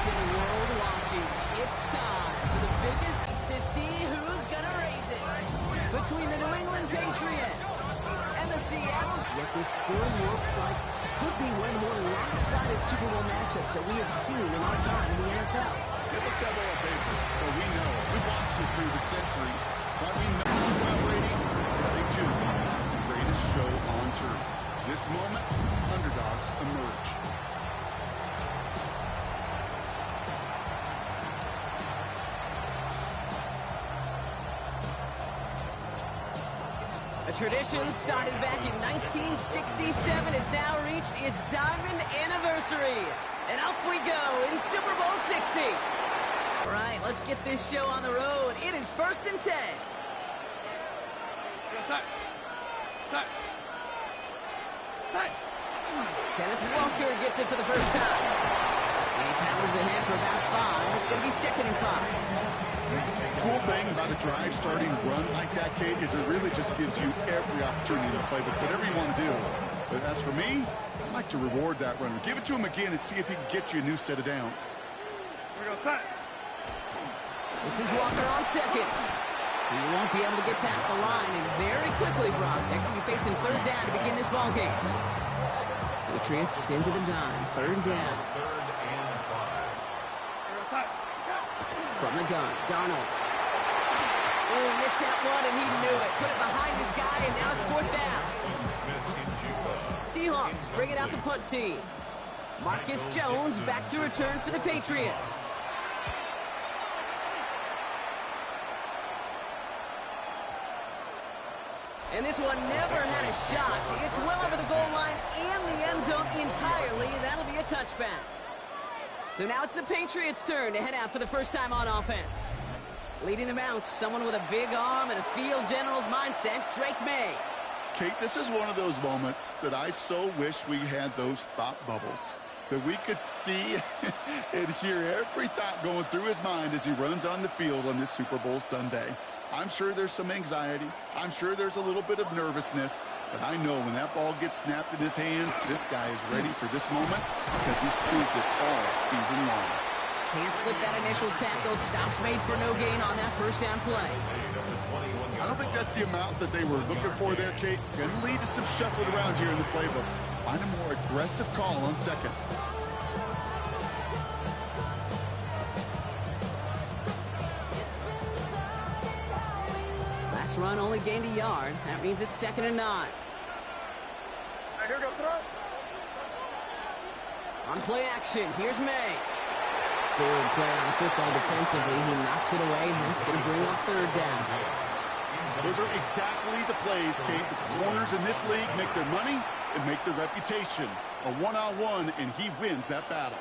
in the world watching. It's time for the biggest to see who's gonna raise it between the New England Patriots and the Seattle. Yet this still looks like could be one of the more lopsided Super Bowl matchups that we have seen in our time in the NFL. It looks that way on paper, but we know it. We've watched it through the centuries. But we know it's operating. They too, it's the greatest show on turf. This moment, underdogs emerge. A tradition started back in 1967 has now reached its diamond anniversary. And off we go in Super Bowl 60. All right, let's get this show on the road. It is 1st and 10. Kenneth Walker gets it for the first time. And he powers ahead for about 5. It's going to be 2nd and 5. Cool thing about a drive starting run like that, Kate, is it really just gives you every opportunity in the playbook, whatever you want to do. But as for me, I like to reward that runner. Give it to him again and see if he can get you a new set of downs. Here we go, set. This is Walker on 2nd. He won't be able to get past the line, and very quickly, Brock, they're going to be facing 3rd down to begin this ball game. Patriots into the dime, 3rd down. From the gun, Darnold. Oh, he missed that one, and he knew it. Put it behind his guy, and now it's 4th down. Seahawks bringing out the punt team. Marcus Jones back to return for the Patriots. And this one never had a shot. It's well over the goal line and the end zone entirely, and that'll be a touchback. So now it's the Patriots' turn to head out for the first time on offense. Leading them out, someone with a big arm and a field general's mindset, Drake May. Kate, this is one of those moments that I so wish we had those thought bubbles, that we could see and hear every thought going through his mind as he runs on the field on this Super Bowl Sunday. I'm sure there's some anxiety. I'm sure there's a little bit of nervousness. But I know when that ball gets snapped in his hands, this guy is ready for this moment because he's proved it all season long. Can't slip that initial tackle. Stops made for no gain on that first down play. I don't think that's the amount that they were looking for there, Kate. Going to lead to some shuffling around here in the playbook. Find a more aggressive call on 2nd. Last run only gained a yard. That means it's 2nd and 9. All right, here we go, throw. On play action, here's May. Good play on the football defensively. He knocks it away, and that's going to bring up 3rd down. Those are exactly the plays, Kate, that the corners in this league make their money and make their reputation. A one-on-one, and he wins that battle.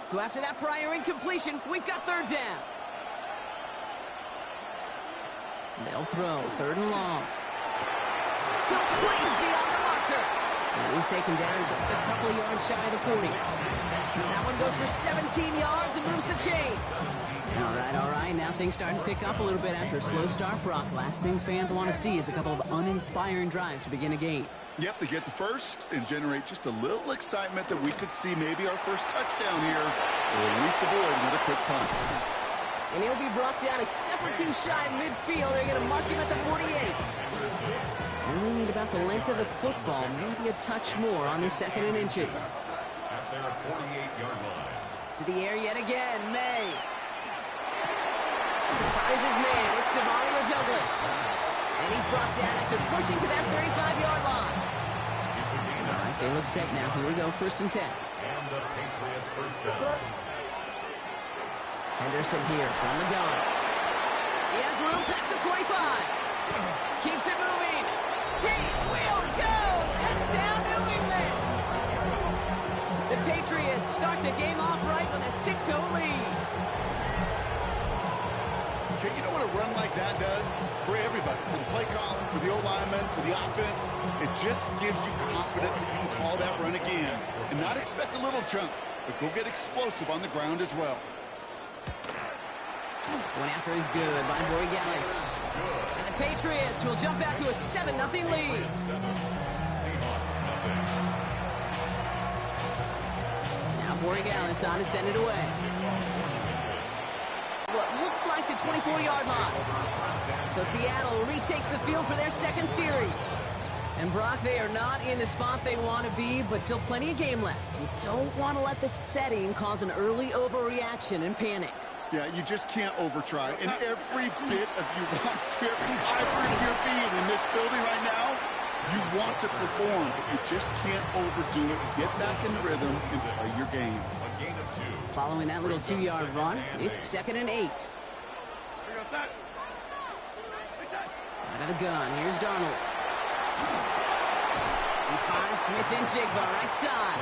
So after that prior incompletion, we've got 3rd down. They'll throw, 3rd and long. Complete beyond the marker. And he's taken down just a couple yards shy of the 40. That one goes for 17 yards and moves the chains. All right. Now things starting to pick up a little bit after a slow start, Brock. Last things fans want to see is a couple of uninspiring drives to begin a game. Yep, they get the first and generate just a little excitement that we could see maybe our first touchdown here, or at least avoid another quick punt. And he'll be brought down a step or 2 shy of midfield. They're going to mark him at the 48. Only need about the length of the football, maybe a touch more on the 2nd and inches. At their 48-yard line. To the air yet again, May. Finds his man, it's Mario Douglas. And he's brought down after pushing to that 35-yard line. All right, they look set now. Here we go, 1st and 10. And the Patriot first down. Henderson here from the gun. He has room past the 25. Keeps it moving. He will go! Touchdown, New England! The Patriots start the game off right with a 6-0 lead. Okay, you know what a run like that does for everybody? For the play call, for the O-lineman, for the offense. It just gives you confidence that you can call that run again. And not expect a little chunk, but go get explosive on the ground as well. Going after is good by Borregales. And the Patriots will jump out to a 7-0 lead. Seahawks, nothing. Now Borregales on to send it away. What looks like the 24-yard line. So Seattle retakes the field for their second series. And Brock, they are not in the spot they want to be, but still plenty of game left. You don't want to let the setting cause an early overreaction and panic. Yeah, you just can't overtry. And every bit of you wants to, every fiber in your being in this building right now, you want to perform, but you just can't overdo it. Get back in the rhythm and play your game. A gain of 2. Following that little 2-yard run, it's 2nd and 8. Out of the gun, here's Donald. He finds Smith and Jigba right side.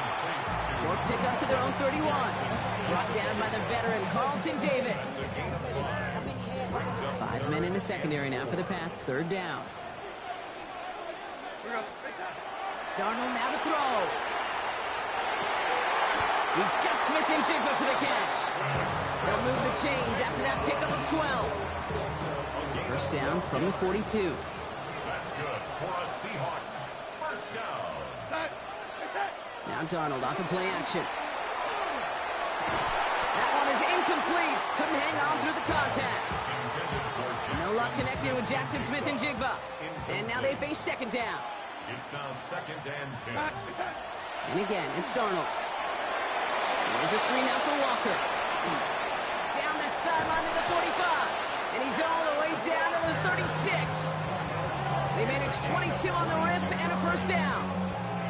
Short pickup to their own 31. Brought down by the veteran Carlton Davis. 5 men in the secondary now for the Pats. 3rd down. Darnold now to throw. He's got Smith and Jigba for the catch. They'll move the chains after that pickup of 12. First down from the 42. That's good for a Seahawks. First down. Now Darnold off the play action. That one is incomplete. Couldn't hang on through the contact. No luck connecting with Jackson Smith and Jigba. And now they face 2nd down. It's now 2nd and 10. And again, it's Darnold. There's a screen out for Walker. Down the sideline to the 45. And he's all the way down to the 36. They managed 22 on the rip and a first down.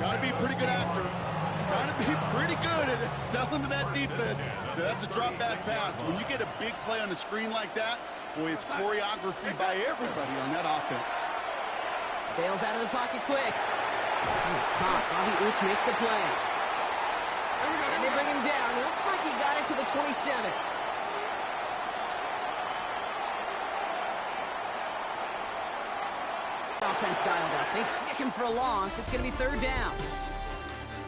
Got to be a pretty good actor. Got to be pretty good at selling to that defense. That's a drop back pass. When you get a big play on the screen like that, boy, it's choreography by everybody on that offense. Bails out of the pocket quick. It's caught. Bobby Oots makes the play. And they bring him down. Looks like he got it to the 27. Offense dialed up. They stick him for a loss. It's going to be 3rd down.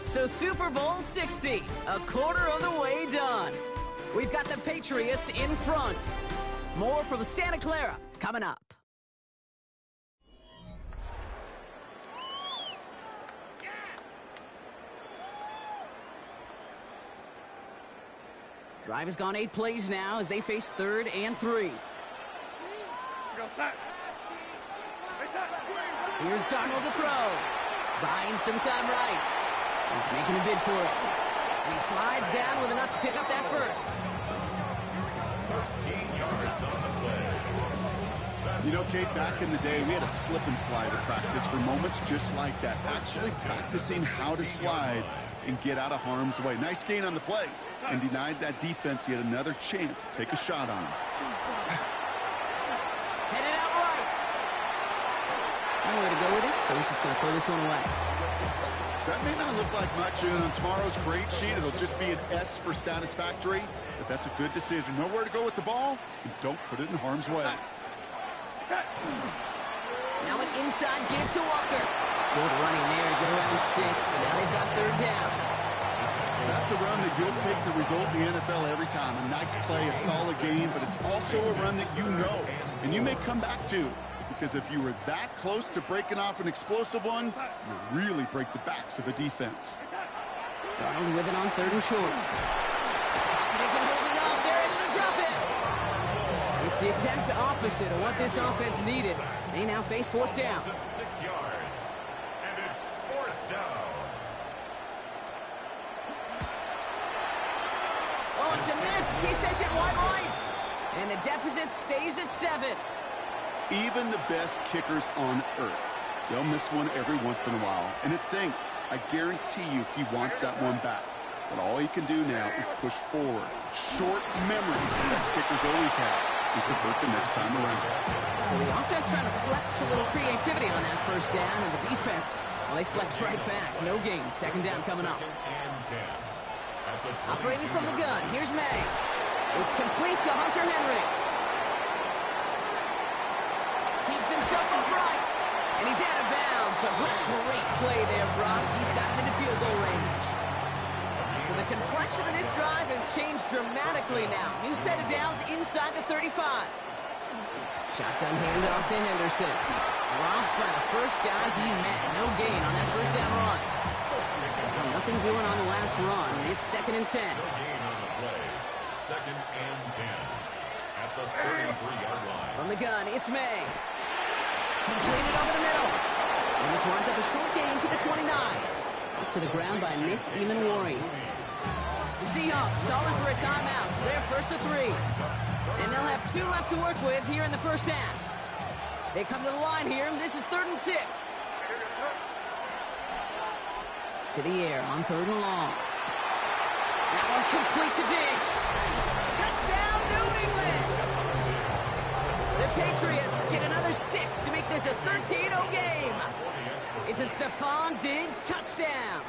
So Super Bowl 60, a quarter of the way done. We've got the Patriots in front. More from Santa Clara coming up. Drive has gone 8 plays now as they face 3rd and 3. Here's Darnold to throw. Buying some time right. He's making a bid for it. And he slides down with enough to pick up that first. 13 yards on the play. You know, Kate, back in the day, we had a slip and slide at practice for moments just like that. Actually practicing how to slide and get out of harm's way. Nice gain on the play. And denied that defense yet another chance to take a shot on him. Headed out right. Nowhere to go with it, so he's just going to throw this one away. That may not look like much, and on tomorrow's grade sheet, it'll just be an S for satisfactory, but that's a good decision. Nowhere to go with the ball, and don't put it in harm's way. Now an inside give to Walker. Good running there to get around 6, but now they've got 3rd down. That's a run that you'll take the result in the NFL every time. A nice play, a solid game, but it's also a run that you know, and you may come back to. Because if you were that close to breaking off an explosive one, you really break the backs of a defense. Darnold with it on 3rd and short. Pocket isn't holding up. There it is, a drop it. It's the exact opposite of what this offense needed. They now face 4th down. 6 yards. And it's 4th down. Oh, it's a miss. He sends it wide right. And the deficit stays at 7. Even the best kickers on earth, they'll miss one every once in a while, and it stinks. I guarantee you he wants that one back. But all he can do now is push forward. Short memory, the best kickers always have. He convert the next time around. So the offense trying to flex a little creativity on that first down, and the defense, well, they flex right back. No gain. 2nd down coming up. Operating from the gun. Here's May. It's complete to Hunter Henry. Keeps himself upright. And he's out of bounds. But what a great play there, Brock. He's got him into field goal range. So the complexion of this drive has changed dramatically now. New set of downs inside the 35. Shotgun handoff to Henderson. Drops by the first guy he met. No gain on that first down run. Well, nothing doing on the last run. It's 2nd and 10. No gain on the play. 2nd and 10 at the 33-yard line. From the gun, it's May. Completed over the middle. And this winds up a short gain to the 29. Up to the ground by Nick Eamon-Warry. The Seahawks calling for a timeout. So they're 1st and 3. And they'll have 2 left to work with here in the first half. They come to the line here. This is 3rd and 6. To the air on 3rd and long. That one complete to Diggs. Touchdown, New England! The Patriots get another 6 to make this a 13-0 game. It's a Stephon Diggs touchdown.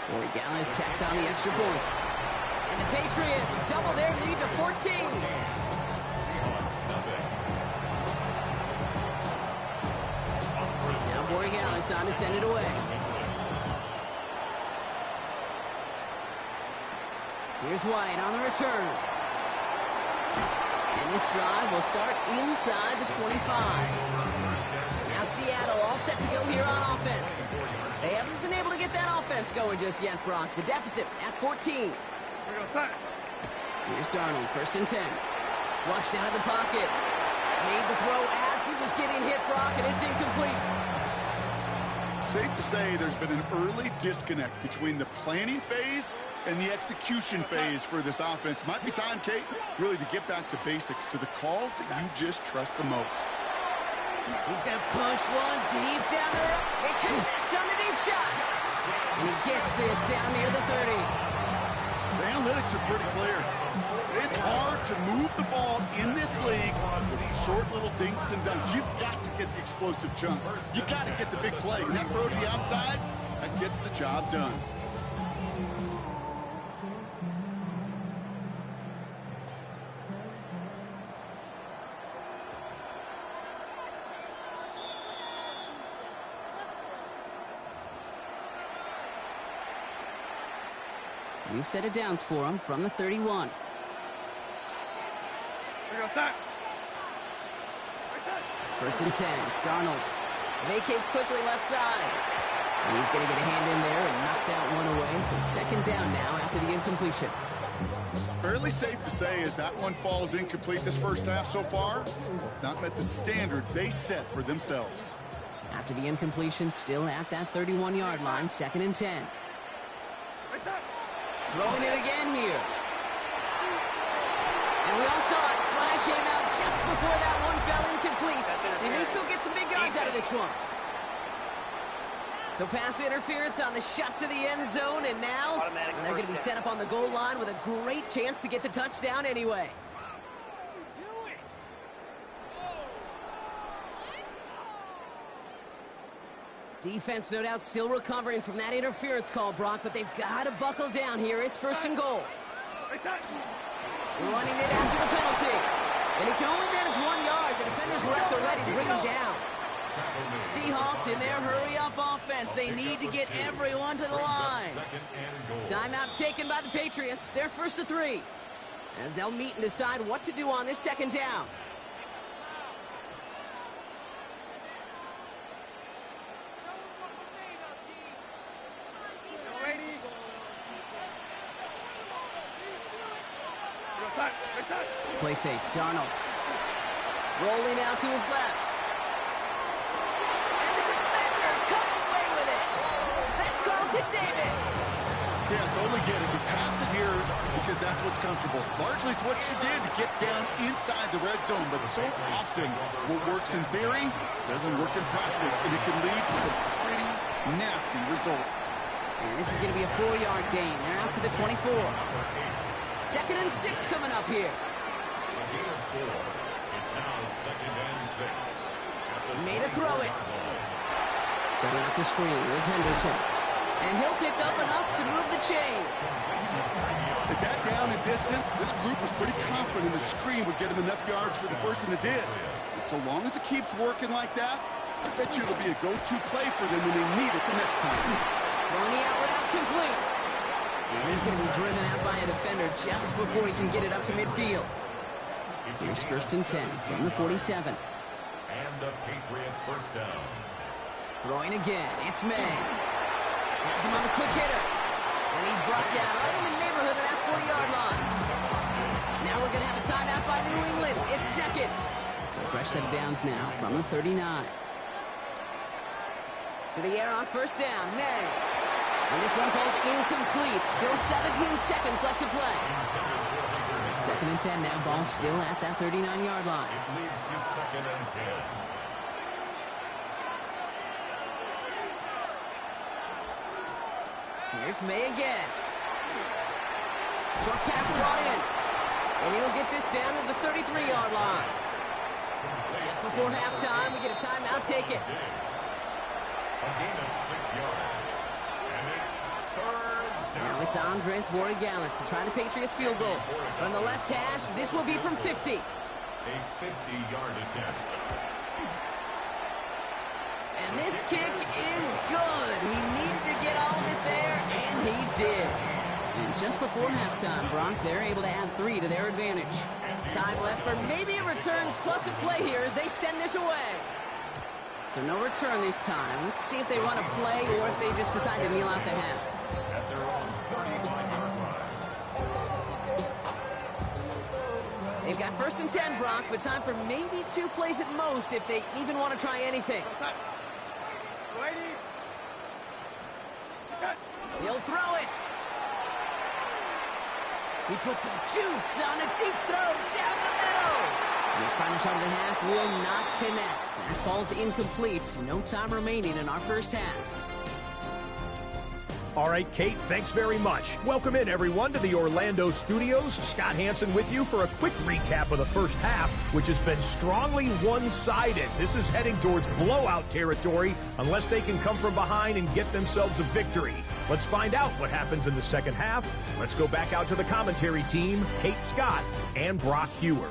Corey Gallis tacks on the extra point. And the Patriots double their lead to 14. Now Corey Gallis on to send it away. Here's White on the return. And this drive will start inside the 25. Now Seattle all set to go here on offense. They haven't been able to get that offense going just yet, Brock. The deficit at 14. Here's Darnold, 1st and 10. Flushed out of the pocket. Made the throw as he was getting hit, Brock, and it's incomplete. Safe to say there's been an early disconnect between the planning phase and the execution phase for this offense. Might be time, Kate, really to get back to basics, to the calls that you just trust the most. He's going to push one deep down there. They connect on the deep shot. And he gets this down near the 30. The analytics are pretty clear. It's hard to move the ball in this league with short little dinks and dunks. You've got to get the explosive chunk. You've got to get the big play. And that throw to the outside, that gets the job done. New set of downs for him from the 31. First and 10. Darnold vacates quickly left side. And he's going to get a hand in there and knock that one away. So 2nd down now after the incompletion. Fairly safe to say as that one falls incomplete this first half so far, it's not met the standard they set for themselves. After the incompletion, still at that 31-yard line, 2nd and 10. Throwing it again here. And we all saw it. Flag came out just before that one fell incomplete. They may still get some big yards out of this one. So pass interference on the shot to the end zone, and now they're going to be set up on the goal line with a great chance to get the touchdown anyway. Defense, no doubt, still recovering from that interference call, Brock, but they've got to buckle down here. It's 1st and goal. Running it after the penalty. And he can only manage 1 yard. The defenders were at the ready to bring him down. Seahawks in their hurry-up offense. They need to get everyone to the line. Timeout taken by the Patriots. They're 1st and 3. As they'll meet and decide what to do on this 2nd down. Play fake, Darnold. Rolling out to his left. And the defender comes away with it. That's Carlton Davis. Yeah, totally get it. You pass it here because that's what's comfortable. Largely it's what you did to get down inside the red zone, but so often what works in theory doesn't work in practice, and it can lead to some pretty nasty results. And this is going to be a 4-yard gain. They're out to the 24. 2nd and 6 coming up here. It's now 2nd and 6. Made a throw it. Setting up the screen with Henderson. And he'll pick up enough to move the chains. At that down and distance, this group was pretty confident the screen would get him enough yards for the first, and it did. And so long as it keeps working like that, I bet you it'll be a go-to play for them when they need it the next time. Throwing the out route complete. And he's going to be driven out by a defender just before he can get it up to midfield. Here's 1st and 10 from the 47. And a Patriot first down. Throwing again. It's May. Has him on the quick hitter. And he's brought down right in the neighborhood of that 40-yard line. Now we're going to have a timeout by New England. It's second. So a fresh set of downs now from the 39. To the air on first down. May. And this one falls incomplete. Still 17 seconds left to play. So it's 2nd and 10 now. Ball still at that 39-yard line. It leads to 2nd and 10. Here's May again. Short pass brought in. And he'll get this down to the 33-yard line. Just before halftime, we get a timeout. Take it. A gain of 6 yards. And it's 3rd down. Now it's Andres Borregales to try the Patriots field goal. From the left hash, this will be from 50. A 50-yard attempt. And this kick is good. He needed to get all of it there, and he did. And just before halftime, Brock, they're able to add 3 to their advantage. Time left for maybe a return plus a play here as they send this away. So no return this time. Let's see if they run a play or if they just decide to kneel out the half. At their own 35-yard line. They've got 1st and 10, Brock, but time for maybe 2 plays at most if they even want to try anything. He'll throw it. He puts some juice on a deep throw down the middle. And his final shot of the half will not connect. That falls incomplete. No time remaining in our first half. All right, Kate, thanks very much. Welcome in, everyone, to the Orlando studios. Scott Hansen with you for a quick recap of the first half, which has been strongly one-sided. This is heading towards blowout territory unless they can come from behind and get themselves a victory. Let's find out what happens in the second half. Let's go back out to the commentary team, Kate Scott and Brock Hewer.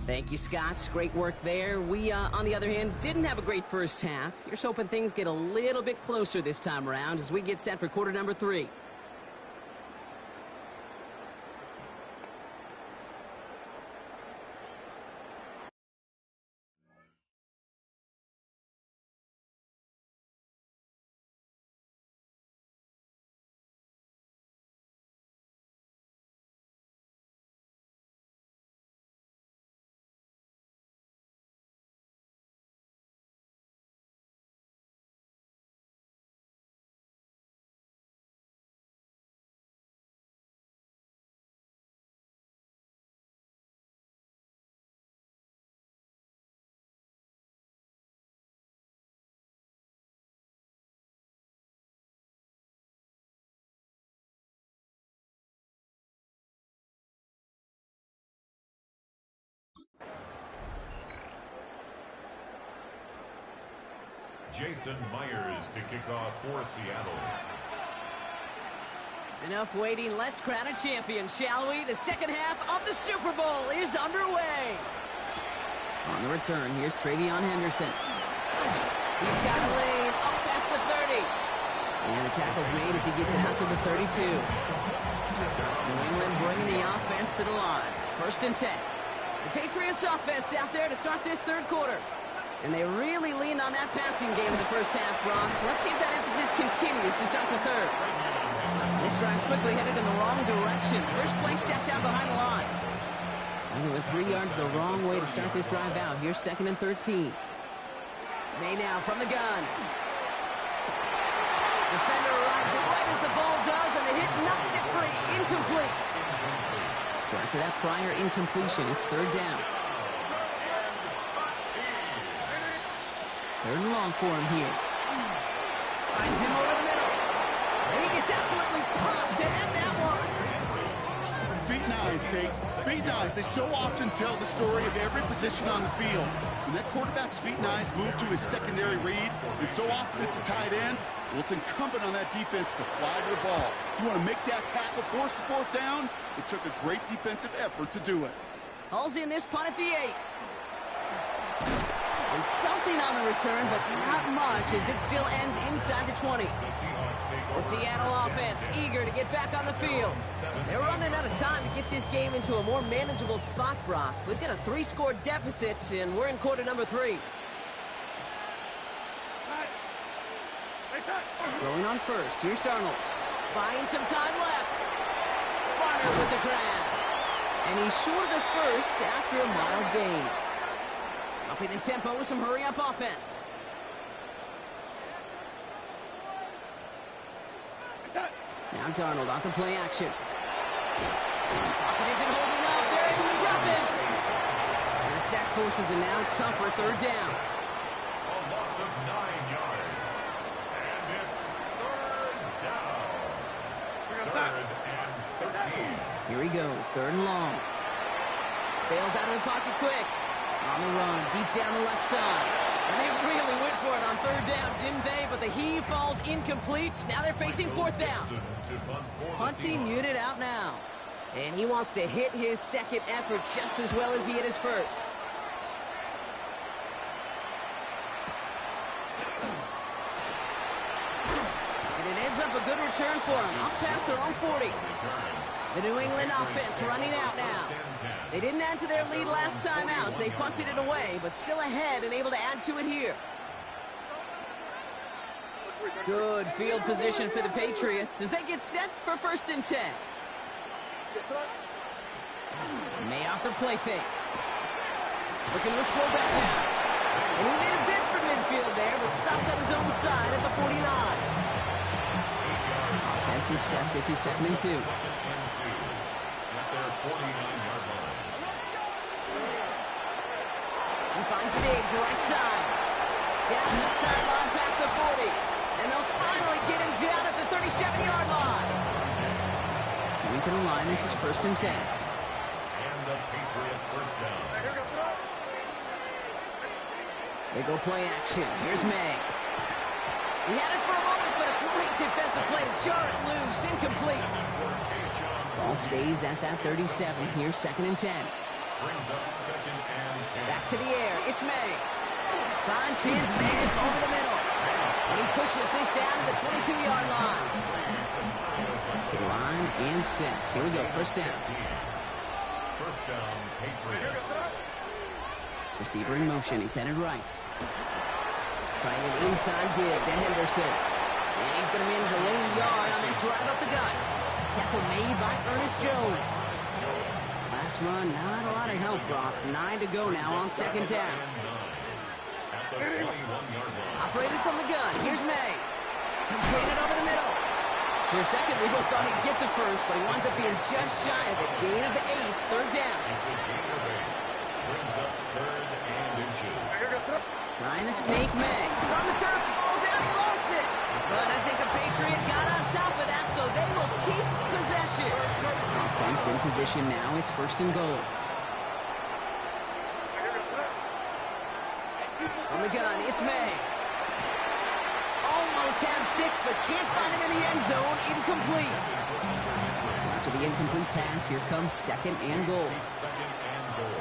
Thank you, Scott. Great work there. We, on the other hand, didn't have a great first half. Here's hoping things get a little bit closer this time around as we get set for quarter number 3. Jason Myers to kick off for Seattle. Enough waiting. Let's crown a champion, shall we? The second half of the Super Bowl is underway. On the return, here's Travion Henderson. He's got a lane up past the 30. And the tackle's made as he gets it out to the 32. New England bringing the offense to the line. 1st and 10. The Patriots offense out there to start this third quarter. And they really leaned on that passing game in the first half, Brock. Let's see if that emphasis continues to start the third. This drive's quickly headed in the wrong direction. First play set down behind the line. And they went 3 yards the wrong way to start this drive out. Here's 2nd and 13. May now from the gun. Defender arrives right as the ball does, and the hit knocks it free. Incomplete. So after that prior incompletion, it's 3rd down. 3rd and long for him here. Finds him over the middle. And he gets absolutely popped to end that one. Feet and eyes, Kate. Feet and eyes. They so often tell the story of every position on the field. When that quarterback's feet and eyes move to his secondary read, and so often it's a tight end, well, it's incumbent on that defense to fly to the ball. You want to make that tackle, force the 4th down? It took a great defensive effort to do it. Hulls in this punt at the 8. and something on the return, but not much as it still ends inside the 20. The Seattle offense eager to get back on the field. They're running out of time to get this game into a more manageable spot, Brock. We've got a 3-score deficit, and we're in quarter number 3. Throwing on first. Here's Darnold. Buying some time left. Barner with the grab. And he's short of the first after a mild gain. Upping the tempo with some hurry-up offense. Now Darnold on to play action. Pocket isn't holding up. They're able to drop it. And the sack forces a now tougher third down. A loss of 9 yards. And it's third down. Third and 13. Here he goes, third and long. Bails out of the pocket quick. On the run, deep down the left side. And they really went for it on third down, didn't they? But the heave falls incomplete. Now they're facing fourth down. Punting unit out now. And he wants to hit his second effort just as well as he hit his first. And it ends up a good return for him. Up past their own 40. The New England offense running out now. They didn't add to their lead last time out, so they punted it away, but still ahead and able to add to it here. Good field position for the Patriots as they get set for 1st and 10. May off the play fake. Looking to slow back down. And he made a bid for midfield there, but stopped on his own side at the 49. Offense is set. This is 2nd and 2. He finds Diggs right side. Down the sideline past the 40. And they'll finally get him down at the 37-yard line. Coming to the line, this is 1st and 10. And the Patriot first down. They go play action. Here's May. He had it for a moment, but a great defensive play to jar it loose. Incomplete. Ball stays at that 37. Here's 2nd and 10. Brings up 2nd and 10. Back to the air. It's May. Finds his man over the middle. And he pushes this down to the 22-yard line. To the line and set. Here we go. 1st down. First down, Patriots. Receiver in motion. He's headed right. Trying an inside give to Henderson. And he's going to manage a lone yard on that drive up the gut. Tackle made by Ernest Jones. Last run, not a lot of help, Brock. 9 to go now on 2nd down. At the 21-yard line. Operated from the gun. Here's May. Completed over the middle. For a second, we both thought he'd get the first, but he winds up being just shy of a gain of 8. 3rd down. It's a gain of 8. Brings up 3rd and inches. Trying to sneak May. It's on the turf. The ball's out. He lost it. But I think a Patriot got on top of that, so they will keep possession. Offense in position now. It's 1st and goal. On the gun, it's May. Almost had 6, but can't find him in the end zone. Incomplete. After the incomplete pass, here comes 2nd and goal. 2nd and goal.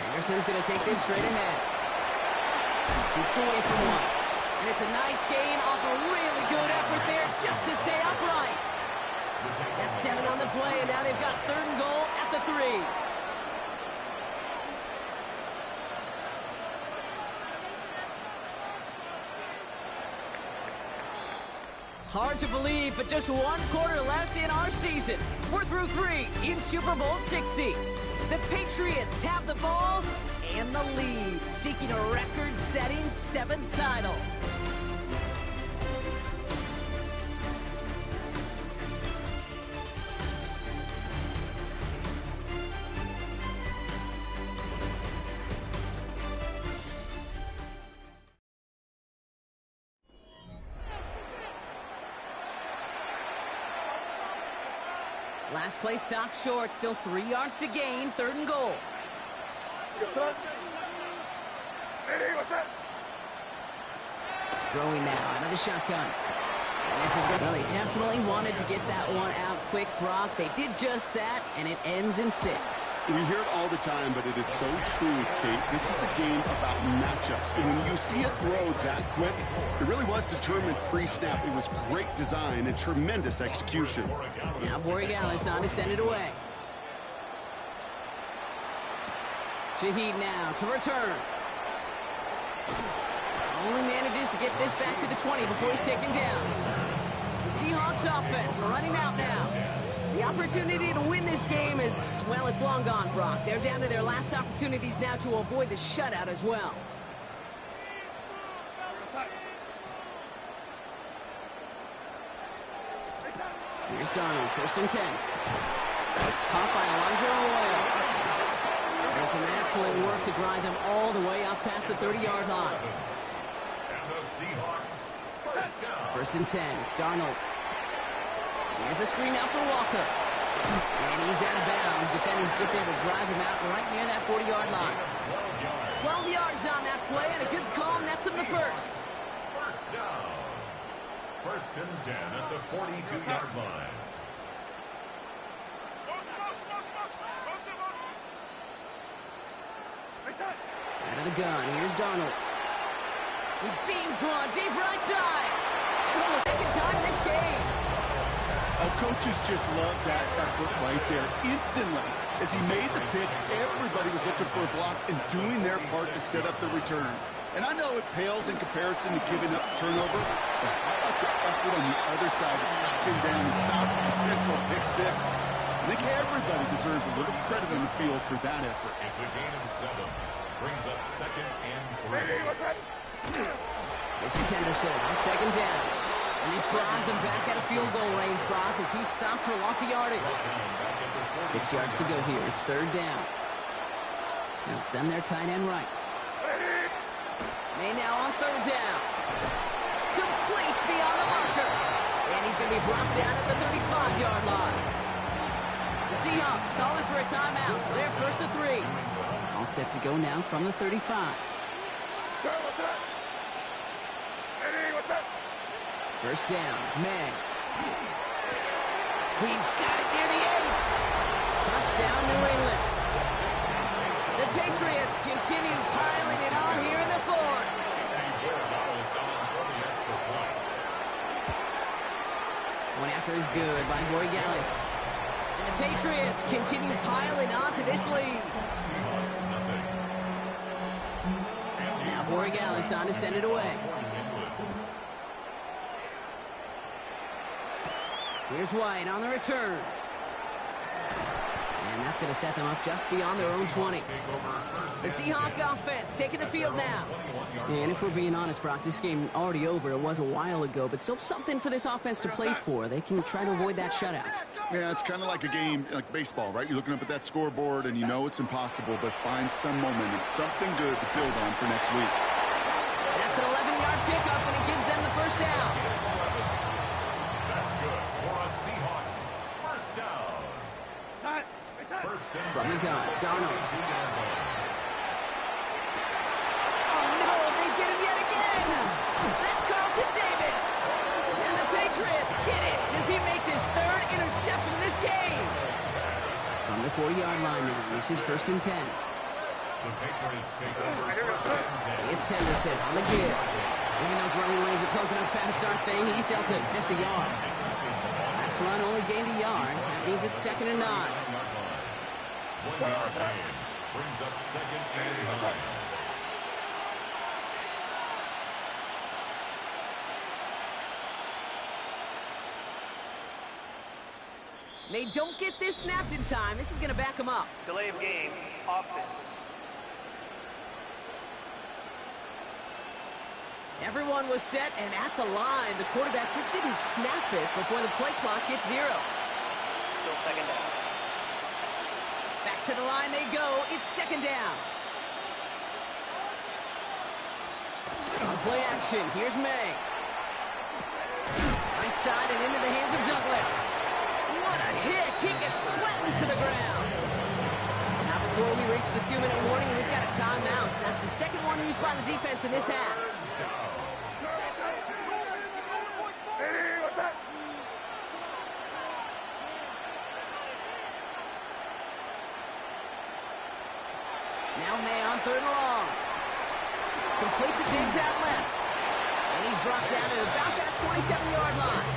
Anderson's going to take this straight ahead. Shoots away from one. And it's a nice gain off a really good effort there just to stay upright. That's 7 on the play, and now they've got 3rd and goal at the 3. Hard to believe, but just 1 quarter left in our season. We're through 3 in Super Bowl 60. The Patriots have the ball and the lead, seeking a record-setting 7th title. Last play stopped short. Still 3 yards to gain. 3rd and goal. Throwing now. Another shotgun. Well, they definitely wanted to get that one out quick, Brock. They did just that, and it ends in 6. We hear it all the time, but it is so true, Kate. This is a game about matchups. And when you see a throw that quick, it really was determined pre-snap. It was great design and tremendous execution. Now Borregales on to send it away. Shaheed now to return. Only manages to get this back to the 20 before he's taken down. The Seahawks offense running out now. The opportunity to win this game is, well, it's long gone, Brock. They're down to their last opportunities now to avoid the shutout as well. Here's Darnold, 1st and 10. It's caught by Elijah Arroyo. And some excellent work to drive them all the way up past the 30-yard line. And the Seahawks, first down. 1st and 10, Darnold. Here's a screen out for Walker. And he's out of bounds. Defenders get there to drive him out right near that 40-yard line. 12 yards on that play, and a good call nets him the first. First down. 1st and 10 at the 42-yard line. Out of the gun, here's Darnold. He beams one deep right side. And for the second time this game. Coaches just love that effort right there. Instantly, as he made the pick, everybody was looking for a block and doing their part to set up the return. And I know it pales in comparison to giving up turnover, but how about the effort on the other side to track him down and stop a potential pick 6? I think everybody deserves a little credit on the field for that effort. It's a gain of 7. Brings up 2nd and 3. This is Henderson on 2nd down. And this drives him back at a field goal range, Brock, as he's stopped for loss of yardage. 6 yards to go here. It's 3rd down. They'll send their tight end right. May now on 3rd down. Complete beyond the marker. And he's going to be brought down at the 35-yard line. The Seahawks calling for a timeout. So they're 1st and 3. All set to go now from the 35. 1st down, May. He's got it near the 8. Touchdown, New England. The Patriots continue piling it on here in the 4th. One after is good by Borregales. And the Patriots continue piling on to this lead. Now Borregales on to send it away. Here's White on the return. And that's going to set them up just beyond their own 20. The Seahawk offense taking the field now. And if we're being honest, Brock, this game already over. It was a while ago, but still something for this offense to play for. They can try to avoid that shutout. Yeah, it's kind of like a game, like baseball, right? You're looking up at that scoreboard, and you know it's impossible, but find some momentum, something good to build on for next week. That's an 11-yard pickup, and it gives them the 1st down. That's good for a Seahawks. 1st down. From the gun, Darnold. Oh, no, they get him yet again. That's Carlton Davis. And the Patriots get it as he makes his 3rd interception in this game. From the 40-yard line now, this is 1st and 10. The Patriots take over 1st and 10. It's Henderson on the give. And those running lanes are closing up fast, aren't they? He's held to just a yard. Last run only gained a yard. That means it's 2nd and 9. 1 yard gain brings up 2nd and 9. They don't get this snapped in time. This is going to back them up. Delay of game, offense. Everyone was set and at the line. The quarterback just didn't snap it before the play clock hit 0. Still 2nd down. Back to the line they go. It's 2nd down. Play action. Here's May. Right side and into the hands of Douglas. What a hit. He gets flattened to the ground. Now before we reach the 2-minute warning, we've got a timeout. That's the 2nd one used by the defense in this half. John May on 3rd and long. Complete to Diggs out left. And he's brought down at about that 27-yard line.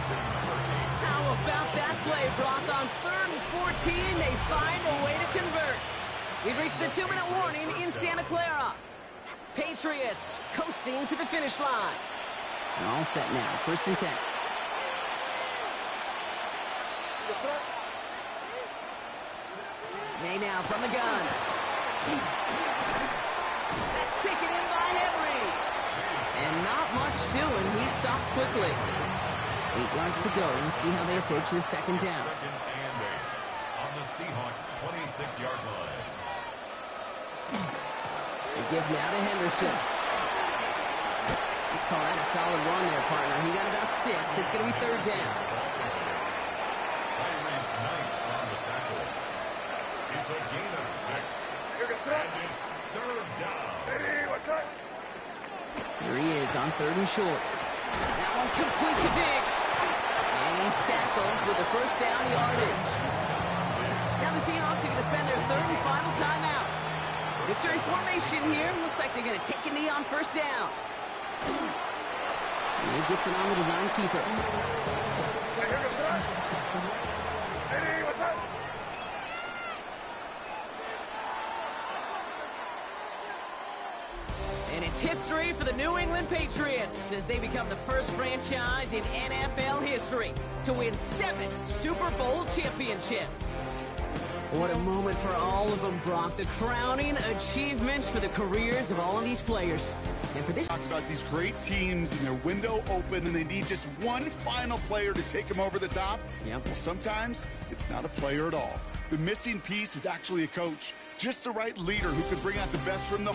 How about that play, Brock? On 3rd and 14, they find a way to convert. We've reached the 2-minute warning in Santa Clara. Patriots coasting to the finish line. All set now, 1st and 10. May now from the gun. That's taken in by Henry. And not much doing. He stopped quickly. 8 yards to go. Let's see how they approach this 2nd down. 2nd and 8 on the Seahawks' 26-yard line. They give now to Henderson. Let's call that a solid run there, partner. He got about 6. It's going to be 3rd down. Tyrese Knight on the tackle. It's a gain of 6. And it's 3rd down. Here he is on 3rd and short. That one complete to Diggs. And he's tackled with the 1st down yardage. Now the Seahawks are going to spend their 3rd and final timeout. Victory formation here. Looks like they're going to take a knee on 1st down. And he gets it on the design keeper. And it's history for the New England Patriots as they become the first franchise in NFL history to win 7 Super Bowl championships. What a moment for all of them, Brock. The crowning achievements for the careers of all of these players. And for this... Talked about these great teams and their window open and they need just one final player to take them over the top. Yep. Well, sometimes it's not a player at all. The missing piece is actually a coach. Just the right leader who could bring out the best from the...